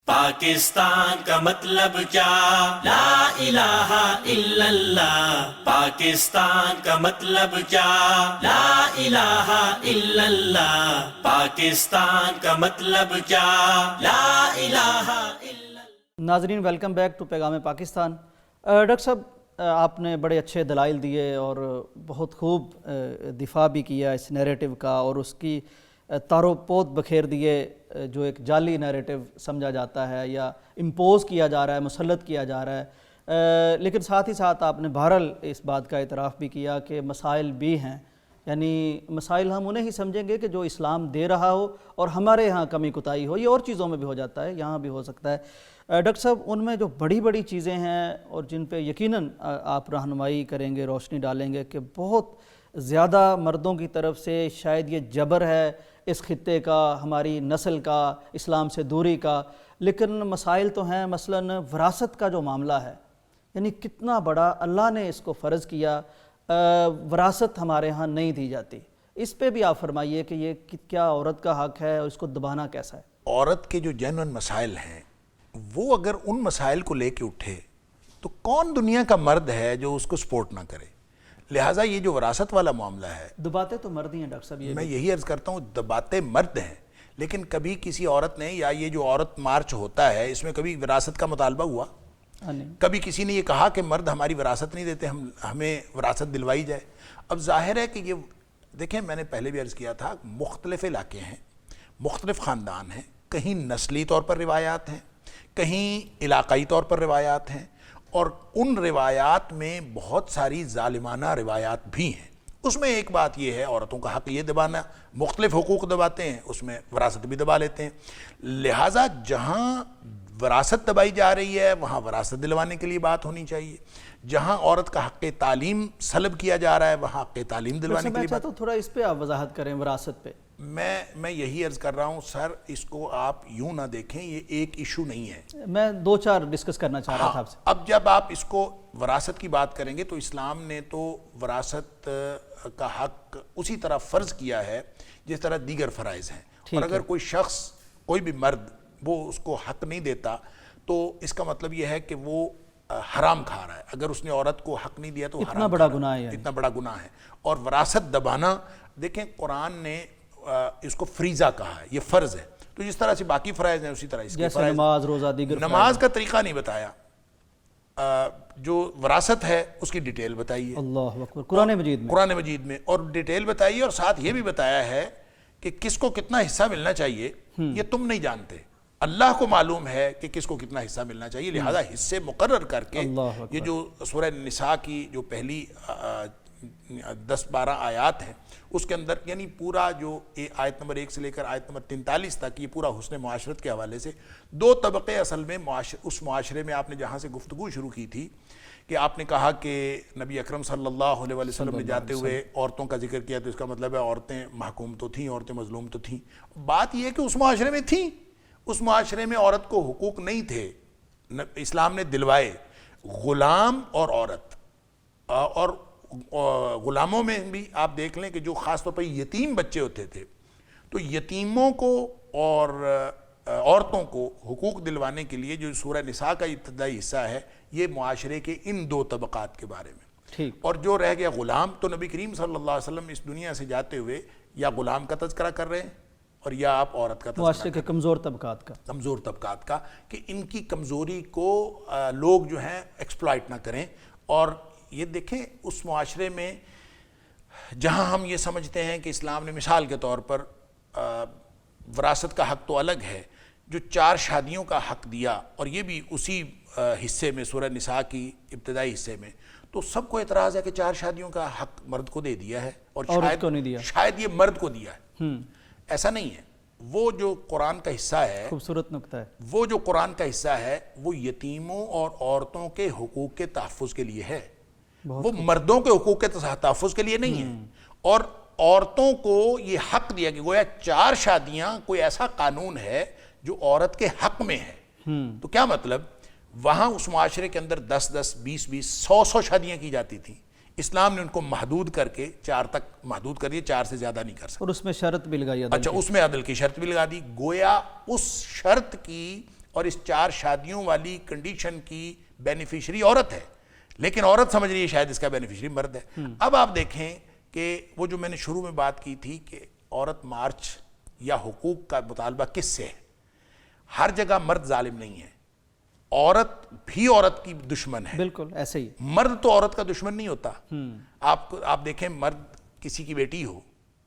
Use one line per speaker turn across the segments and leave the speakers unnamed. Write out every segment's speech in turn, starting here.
پاکستان کا مطلب کیا؟ لا الہ الا اللہ. پاکستان کا مطلب کیا؟ لا الہ الا اللہ. پاکستان کا مطلب کیا؟ لا الہ الا اللہ.
ناظرین ویلکم بیک ٹو پیغام پاکستان. ڈاکٹر صاحب آپ نے بڑے اچھے دلائل دیے اور بہت خوب دفاع بھی کیا اس نیریٹو کا، اور اس کی تارو پود بکھیر دیے جو ایک جعلی نیریٹو سمجھا جاتا ہے یا امپوز کیا جا رہا ہے، مسلط کیا جا رہا ہے. لیکن ساتھ ہی ساتھ آپ نے بہرحال اس بات کا اعتراف بھی کیا کہ مسائل بھی ہیں، یعنی مسائل ہم انہیں ہی سمجھیں گے کہ جو اسلام دے رہا ہو اور ہمارے یہاں کمی کوتاہی ہو. یہ اور چیزوں میں بھی ہو جاتا ہے، یہاں بھی ہو سکتا ہے. ڈاکٹر صاحب ان میں جو بڑی بڑی چیزیں ہیں اور جن پہ یقیناً آپ رہنمائی کریں گے، روشنی ڈالیں گے کہ بہت زیادہ مردوں کی طرف سے شاید یہ جبر ہے اس خطے کا، ہماری نسل کا، اسلام سے دوری کا. لیکن مسائل تو ہیں، مثلاً وراثت کا جو معاملہ ہے، یعنی کتنا بڑا اللہ نے اس کو فرض کیا، وراثت ہمارے ہاں نہیں دی جاتی. اس پہ بھی آپ فرمائیے کہ یہ کیا عورت کا حق ہے اور اس کو دبانا کیسا ہے؟
عورت کے جو جینوئن مسائل ہیں وہ اگر ان مسائل کو لے کے اٹھے تو کون دنیا کا مرد ہے جو اس کو سپورٹ نہ کرے؟ لہٰذا یہ جو وراثت والا معاملہ ہے،
دباتے تو مرد ہی ہیں ڈاکٹر صاحب.
میں یہی عرض کرتا ہوں دباتے مرد ہیں، لیکن کبھی کسی عورت نے، یا یہ جو عورت مارچ ہوتا ہے اس میں کبھی وراثت کا مطالبہ ہوا؟ کبھی کسی نے یہ کہا کہ مرد ہماری وراثت نہیں دیتے، ہمیں وراثت دلوائی جائے؟ اب ظاہر ہے کہ یہ دیکھیں، میں نے پہلے بھی عرض کیا تھا، مختلف علاقے ہیں، مختلف خاندان ہیں، کہیں نسلی طور پر روایات ہیں، کہیں علاقائی طور پر روایات ہیں، اور ان روایات میں بہت ساری ظالمانہ روایات بھی ہیں. اس میں ایک بات یہ ہے، عورتوں کا حق یہ دبانا، مختلف حقوق دباتے ہیں، اس میں وراثت بھی دبا لیتے ہیں. لہٰذا جہاں وراثت دبائی جا رہی ہے وہاں وراثت دلوانے کے لیے بات ہونی چاہیے. جہاں عورت کا حق تعلیم سلب کیا جا رہا ہے وہاں حق تعلیم دلوانے کے لیے بات.
تھوڑا اس پہ آپ وضاحت کریں وراثت پہ.
میں یہی عرض کر رہا ہوں سر، اس کو آپ یوں نہ دیکھیں، یہ ایک ایشو نہیں ہے.
میں دو چار ڈسکس کرنا چاہ رہا تھا آپ سے.
اب جب آپ اس کو وراثت کی بات کریں گے تو اسلام نے تو وراثت کا حق اسی طرح فرض کیا ہے جس طرح دیگر فرائض ہیں. اور اگر کوئی شخص، کوئی بھی مرد وہ اس کو حق نہیں دیتا تو اس کا مطلب یہ ہے کہ وہ حرام کھا رہا ہے. اگر اس نے عورت کو حق نہیں دیا تو
اتنا بڑا گناہ ہے،
اتنا بڑا گناہ ہے. اور وراثت دبانا، دیکھیں قرآن نے اس کو فریضہ کہا ہے، یہ فرض ہے. تو جس طرح سے باقی فرائض ہیں اسی طرح اس کے فرائض.
نماز، روزہ، دیگر
نماز کا طریقہ نہیں بتایا، جو وراثت ہے اس کی ڈیٹیل بتائیے.
اللہ اکبر. قرآن
مجید میں اور ڈیٹیل بتائیے، اور ساتھ یہ بھی بتایا ہے کہ کس کو کتنا حصہ ملنا چاہیے. یہ تم نہیں جانتے، اللہ کو معلوم ہے کہ کس کو کتنا حصہ ملنا چاہیے. لہذا حصے مقرر کر کے یہ جو سورہ نساء کی جو پہلی 10-12 آیات ہیں اس کے اندر، یعنی پورا جو آیت نمبر 1 سے لے کر آیت نمبر 43 تک، یہ پورا حسن معاشرت کے حوالے سے 2 طبقے اصل میں اس معاشرے میں. آپ نے جہاں سے گفتگو شروع کی تھی کہ آپ نے کہا کہ نبی اکرم صلی اللہ علیہ وسلم نے جاتے ہوئے عورتوں کا ذکر کیا تو اس کا مطلب ہے عورتیں محکوم تو تھیں، عورتیں مظلوم تو تھیں. بات یہ ہے کہ اس معاشرے میں تھیں، اس معاشرے میں عورت کو حقوق نہیں تھے، اسلام نے دلوائے. غلام اور عورت، اور غلاموں میں بھی آپ دیکھ لیں کہ جو خاص طور پر یتیم بچے ہوتے تھے تو یتیموں کو اور عورتوں کو حقوق دلوانے کے لیے جو سورہ نساء کا ابتدائی حصہ ہے یہ معاشرے کے ان 2 طبقات کے بارے میں. اور جو رہ گیا غلام، تو نبی کریم صلی اللہ علیہ وسلم اس دنیا سے جاتے ہوئے یا غلام کا تذکرہ کر رہے ہیں اور یا آپ عورت کا تذکرہ،
معاشرے کے کمزور طبقات کا، کہ ان کی کمزوری کو لوگ جو ہیں ایکسپلائٹ نہ کریں. اور یہ دیکھیں اس معاشرے میں جہاں ہم یہ سمجھتے ہیں کہ اسلام نے مثال کے طور پر وراثت کا حق تو الگ ہے، جو 4 شادیوں کا حق دیا، اور یہ بھی اسی حصے میں سورہ نساء کی ابتدائی حصے میں، تو سب کو اعتراض ہے کہ 4 شادیوں کا حق مرد کو دے دیا ہے اور شاید یہ مرد کو دیا ہے. ایسا نہیں ہے. وہ جو قرآن کا حصہ ہے، خوبصورت نقطہ ہے،
وہ جو قرآن کا حصہ ہے وہ یتیموں اور عورتوں کے حقوق کے تحفظ کے لیے ہے، وہ مردوں کے حقوق کے تحفظ کے لیے نہیں ہے. اور عورتوں کو یہ حق دیا کہ گویا 4 شادیاں کوئی ایسا قانون ہے جو عورت کے حق میں ہے. تو کیا مطلب، وہاں اس معاشرے کے اندر 10-10, 20-20, 100 شادیاں کی جاتی تھیں. اسلام نے ان کو محدود کر کے 4 تک محدود کر دیا، 4 سے زیادہ نہیں کر سکتے.
اور اس میں شرط بھی لگائی.
اچھا، اس میں عدل کی شرط بھی لگا دی. گویا اس شرط کی اور اس 4 شادیوں والی کنڈیشن کی بینیفیشری عورت ہے، لیکن عورت سمجھ رہی ہے شاید اس کا بینیفیشری مرد ہے۔ اب آپ دیکھیں کہ وہ جو میں نے شروع میں بات کی تھی کہ عورت مارچ یا حقوق کا مطالبہ کس سے ہے، ہر جگہ مرد ظالم نہیں ہے، عورت بھی عورت کی دشمن ہے،
بالکل ایسے ہی،
مرد تو عورت کا دشمن نہیں ہوتا۔ آپ دیکھیں مرد کسی کی بیٹی ہو،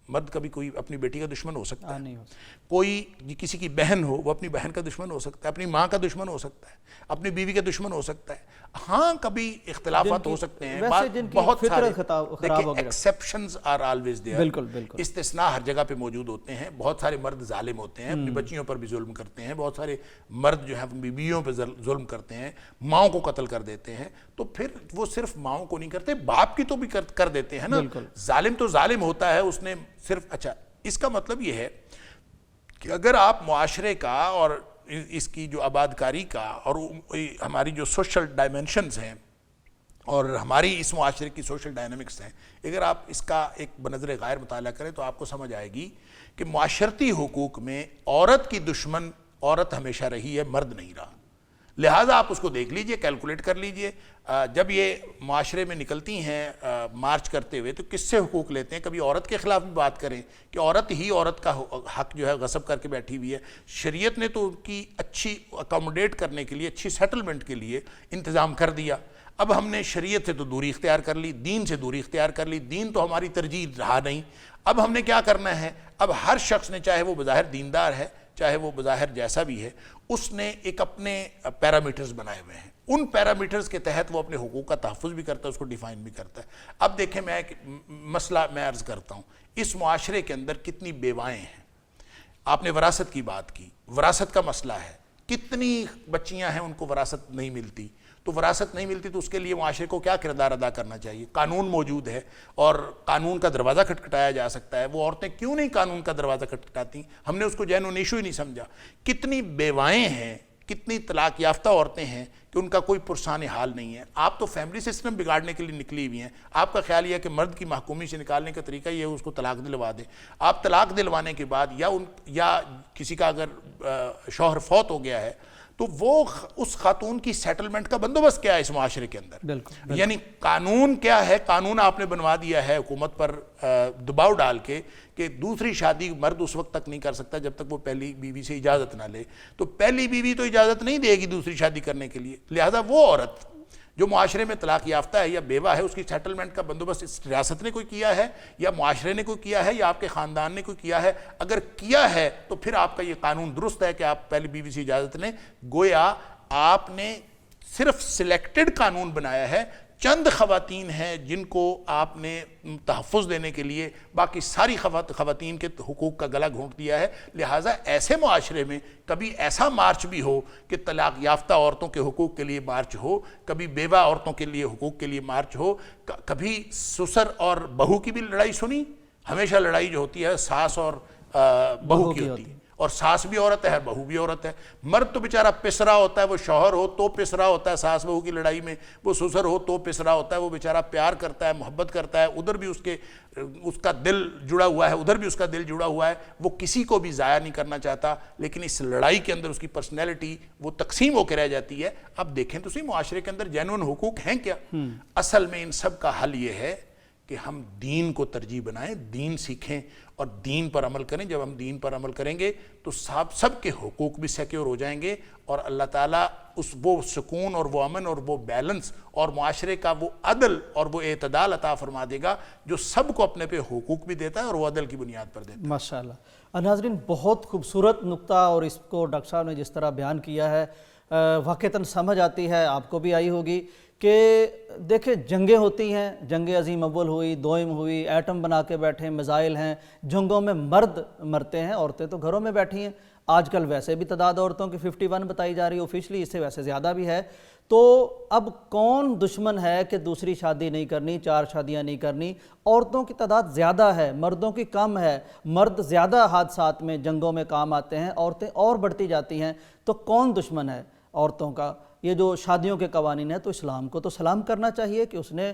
مرد کبھی کوئی اپنی بیٹی کا دشمن ہو سکتا ہے،
نہیں ہو سکتا،
کوئی کسی کی بہن ہو وہ اپنی بہن کا دشمن ہو سکتا ہے، اپنی ماں کا دشمن ہو سکتا ہے، اپنی بیوی کا دشمن ہو سکتا ہے۔ ہاں کبھی اختلافات ہو سکتے ہیں،
ویسے جن کی
بہت سارے،
فطرت خراب ہو
دیکھیں
گئی،
ایکسیپشنز آر آلویز دیئر،
بالکل بالکل،
استثناء ہر جگہ پہ موجود ہوتے ہیں۔ بہت سارے مرد ظالم ہوتے ہیں، اپنی بچیوں پر بھی ظلم کرتے ہیں، بہت سارے مرد جو ہیں اپنی بیویوں پہ ظلم کرتے ہیں، ماؤں کو قتل کر دیتے ہیں، تو پھر وہ صرف ماؤں کو نہیں کرتے، باپ کی تو بھی کر دیتے ہیں نا۔ ظالم تو ظالم ہوتا ہے، اس نے صرف، اچھا اس کا مطلب یہ ہے کہ اگر آپ معاشرے کا اور اس کی جو آبادکاری کا اور ہماری جو سوشل ڈائمنشنز ہیں اور ہماری اس معاشرے کی سوشل ڈائنامکس ہیں، اگر آپ اس کا ایک بنظر غیر مطالعہ کریں تو آپ کو سمجھ آئے گی کہ معاشرتی حقوق میں عورت کی دشمن عورت ہمیشہ رہی ہے، مرد نہیں رہا۔ لہٰذا آپ اس کو دیکھ لیجئے، کیلکولیٹ کر لیجئے، جب یہ معاشرے میں نکلتی ہیں مارچ کرتے ہوئے تو کس سے حقوق لیتے ہیں؟ کبھی عورت کے خلاف بھی بات کریں کہ عورت ہی عورت کا حق جو ہے غصب کر کے بیٹھی ہوئی ہے۔ شریعت نے تو ان کی اچھی اکاموڈیٹ کرنے کے لیے، اچھی سیٹلمنٹ کے لیے انتظام کر دیا۔ اب ہم نے شریعت سے تو دوری اختیار کر لی، دین سے دوری اختیار کر لی، دین تو ہماری ترجیح رہا نہیں۔ اب ہم نے کیا کرنا ہے؟ اب ہر شخص نے، چاہے وہ بظاہر دیندار ہے، چاہے وہ بظاہر جیسا بھی ہے، اس نے ایک اپنے پیرامیٹرز بنائے ہوئے ہیں، ان پیرامیٹرز کے تحت وہ اپنے حقوق کا تحفظ بھی کرتا ہے، اس کو ڈیفائن بھی کرتا ہے۔ اب دیکھیں، میں ایک مسئلہ میں عرض کرتا ہوں، اس معاشرے کے اندر کتنی بیوائیں ہیں۔ آپ نے وراثت کی بات کی، وراثت کا مسئلہ ہے، کتنی بچیاں ہیں ان کو وراثت نہیں ملتی، تو وراثت نہیں ملتی تو اس کے لیے معاشرے کو کیا کردار ادا کرنا چاہیے؟ قانون موجود ہے اور قانون کا دروازہ کھٹکھٹایا جا سکتا ہے۔ وہ عورتیں کیوں نہیں قانون کا دروازہ کھٹکھٹاتی؟ ہم نے اس کو جینون ایشو ہی نہیں سمجھا۔ کتنی بیوائیں ہیں، کتنی طلاق یافتہ عورتیں ہیں کہ ان کا کوئی پرسان حال نہیں ہے۔ آپ تو فیملی سسٹم بگاڑنے کے لیے نکلی ہوئی ہیں۔ آپ کا خیال یہ ہے کہ مرد کی محکومی سے نکالنے کا طریقہ یہ ہے اس کو طلاق دلوا دیں۔ آپ طلاق دلوانے کے بعد یا کسی کا اگر شوہر فوت ہو گیا ہے تو وہ اس خاتون کی سیٹلمنٹ کا بندوبست کیا ہے اس معاشرے کے اندر؟
بالکل،
یعنی قانون کیا ہے؟ قانون آپ نے بنوا دیا ہے حکومت پر دباؤ ڈال کے کہ دوسری شادی مرد اس وقت تک نہیں کر سکتا جب تک وہ پہلی بیوی سے اجازت نہ لے، تو پہلی بیوی تو اجازت نہیں دے گی دوسری شادی کرنے کے لیے، لہذا وہ عورت جو معاشرے میں طلاق یافتہ ہے یا بیوہ ہے، اس کی سیٹلمنٹ کا بندوبست اس ریاست نے کوئی کیا ہے یا معاشرے نے کوئی کیا ہے یا آپ کے خاندان نے کوئی کیا ہے؟ اگر کیا ہے تو پھر آپ کا یہ قانون درست ہے کہ آپ پہلی بیوی سے اجازت لیں۔ گویا آپ نے صرف سلیکٹڈ قانون بنایا ہے، چند خواتین ہیں جن کو آپ نے تحفظ دینے کے لیے باقی ساری خواتین کے حقوق کا گلا گھونٹ دیا ہے۔ لہٰذا ایسے معاشرے میں کبھی ایسا مارچ بھی ہو کہ طلاق یافتہ عورتوں کے حقوق کے لیے مارچ ہو، کبھی بیوہ عورتوں کے لیے حقوق کے لیے مارچ ہو، کبھی سسر اور بہو کی بھی لڑائی سنی۔ ہمیشہ لڑائی جو ہوتی ہے ساس اور بہو کی ہوتی ہے، اور ساس بھی عورت ہے، بہو بھی عورت ہے۔ مرد تو بیچارہ پسرا ہوتا ہے، وہ شوہر ہو تو پسرا ہوتا ہے ساس بہو کی لڑائی میں، وہ سسر ہو تو پسرا ہوتا ہے، وہ بیچارہ پیار کرتا ہے، محبت کرتا ہے، ادھر بھی اس کا دل جڑا ہوا ہے، ادھر بھی اس کا دل جڑا ہوا ہے، وہ کسی کو بھی ضائع نہیں کرنا چاہتا، لیکن اس لڑائی کے اندر اس کی پرسنالٹی وہ تقسیم ہو کے رہ جاتی ہے۔ اب دیکھیں تو صحیح، معاشرے کے اندر جینون حقوق ہیں کیا؟ اصل میں ان سب کا حل یہ ہے کہ ہم دین کو ترجیح بنائیں، دین سیکھیں اور دین پر عمل کریں۔ جب ہم دین پر عمل کریں گے تو سب کے حقوق بھی سیکیور ہو جائیں گے، اور اللہ تعالیٰ وہ سکون اور وہ امن اور وہ بیلنس اور معاشرے کا وہ عدل اور وہ اعتدال عطا فرما دے گا جو سب کو اپنے پہ حقوق بھی دیتا ہے اور وہ عدل کی بنیاد پر دیتا ہے۔
ماشاءاللہ۔ ناظرین، بہت خوبصورت نقطہ، اور اس کو ڈاکٹر صاحب نے جس طرح بیان کیا ہے واقعتاً سمجھ آتی ہے، آپ کو بھی آئی ہوگی کہ دیکھیں جنگیں ہوتی ہیں، جنگ عظیم اول ہوئی، دوئم ہوئی، ایٹم بنا کے بیٹھے، میزائل ہیں، جنگوں میں مرد مرتے ہیں، عورتیں تو گھروں میں بیٹھی ہیں۔ آج کل ویسے بھی تعداد عورتوں کی 51 بتائی جا رہی ہے آفیشلی، اس سے ویسے زیادہ بھی ہے۔ تو اب کون دشمن ہے کہ دوسری شادی نہیں کرنی، 4 شادیاں نہیں کرنی؟ عورتوں کی تعداد زیادہ ہے، مردوں کی کم ہے، مرد زیادہ حادثات میں، جنگوں میں کام آتے ہیں، عورتیں اور بڑھتی جاتی ہیں، تو کون دشمن ہے؟ عورتوں کا، یہ جو شادیوں کے قوانین ہیں، تو اسلام کو تو سلام کرنا چاہیے کہ اس نے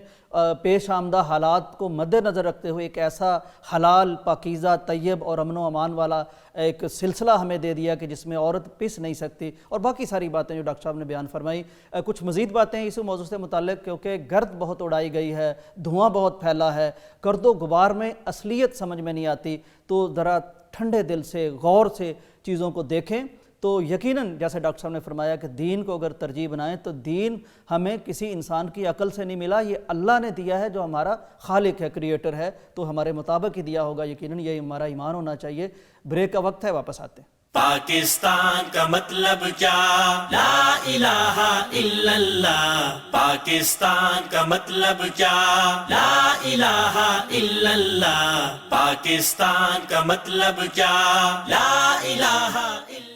پیش آمدہ حالات کو مد نظر رکھتے ہوئے ایک ایسا حلال، پاکیزہ، طیب اور امن و امان والا ایک سلسلہ ہمیں دے دیا کہ جس میں عورت پس نہیں سکتی، اور باقی ساری باتیں جو ڈاکٹر صاحب نے بیان فرمائی۔ کچھ مزید باتیں اس موضوع سے متعلق، کیونکہ گرد بہت اڑائی گئی ہے، دھواں بہت پھیلا ہے، گرد و غبار میں اصلیت سمجھ میں نہیں آتی، تو ذرا ٹھنڈے دل سے، غور سے چیزوں کو دیکھیں تو یقیناً جیسے ڈاکٹر صاحب نے فرمایا کہ دین کو اگر ترجیح بنائیں تو دین ہمیں کسی انسان کی عقل سے نہیں ملا، یہ اللہ نے دیا ہے جو ہمارا خالق ہے، کریٹر ہے، تو ہمارے مطابق ہی دیا ہوگا، یقیناً یہ ہمارا ایمان ہونا چاہیے۔ بریک کا وقت ہے، واپس آتے ہیں۔
پاکستان کا مطلب کیا؟ لا الہ الا اللہ۔ پاکستان کا مطلب کیا؟ لا الہ الا اللہ۔ پاکستان کا مطلب کیا؟ لا الہ الا اللہ۔